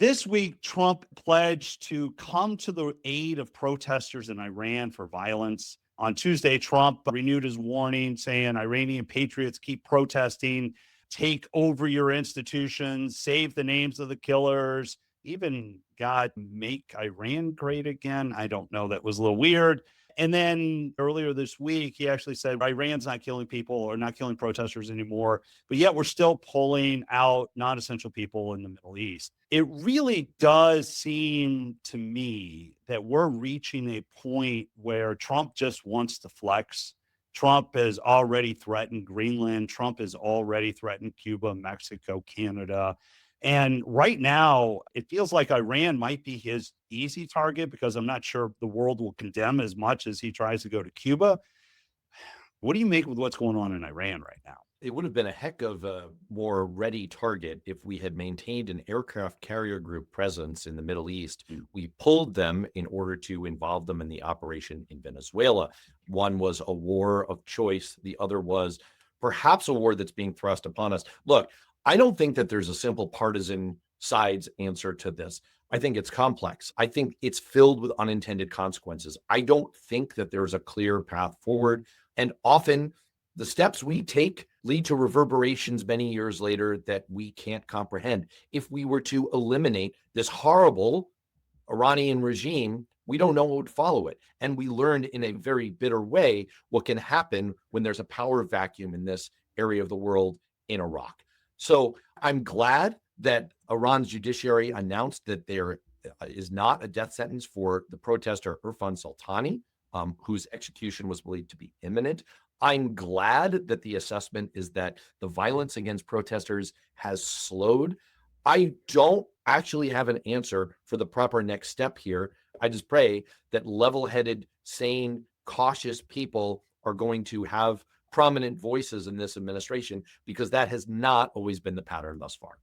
This week, Trump pledged to come to the aid of protesters in Iran for violence. On Tuesday, Trump renewed his warning, saying Iranian patriots keep protesting, take over your institutions, save the names of the killers, even God, make Iran great again. I don't know. That was a little weird. And then earlier this week, he actually said Iran's not killing people or not killing protesters anymore, but yet we're still pulling out non essential people in the Middle East. It really does seem to me that we're reaching a point where Trump just wants to flex. Trump has already threatened Greenland. Trump has already threatened Cuba, Mexico, Canada. And right now, it feels like Iran might be his easy target because I'm not sure the world will condemn as much as he tries to go to Cuba. What do you make with what's going on in Iran right now? It would have been a heck of a more ready target if we had maintained an aircraft carrier group presence in the Middle East. We pulled them in order to involve them in the operation in Venezuela. One was a war of choice. The other was perhaps a war that's being thrust upon us. Look, I don't think that there's a simple partisan sides answer to this. I think it's complex. I think it's filled with unintended consequences. I don't think that there's a clear path forward. And often the steps we take lead to reverberations many years later that we can't comprehend. If we were to eliminate this horrible Iranian regime, we don't know what would follow it. And we learned in a very bitter way what can happen when there's a power vacuum in this area of the world in Iraq. So I'm glad that Iran's judiciary announced that there is not a death sentence for the protester Irfan Sultani, whose execution was believed to be imminent. I'm glad that the assessment is that the violence against protesters has slowed. I don't actually have an answer for the proper next step here. I just pray that level-headed, sane, cautious people are going to have prominent voices in this administration, because that has not always been the pattern thus far.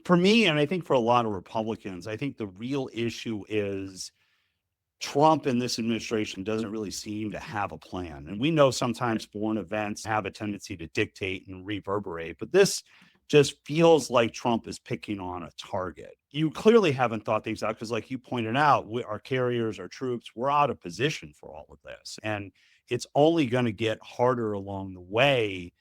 For me, and I think for a lot of Republicans, I think the real issue is Trump and this administration doesn't really seem to have a plan. And we know sometimes foreign events have a tendency to dictate and reverberate, but this just feels like Trump is picking on a target. You clearly haven't thought things out because, like you pointed out, our carriers, our troops, we're out of position for all of this. And it's only going to get harder along the way.